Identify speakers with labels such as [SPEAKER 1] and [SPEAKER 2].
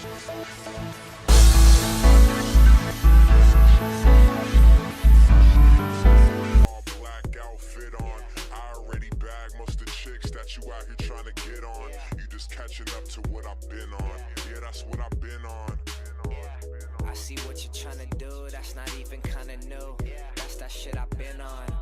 [SPEAKER 1] Black outfit on. I already bagged most of the chicks that you out here trying to get on. You just catching up to what I've been on. Yeah, that's what I've been on.
[SPEAKER 2] I see what you're trying to do, that's not even kinda new. That's that shit I've been on.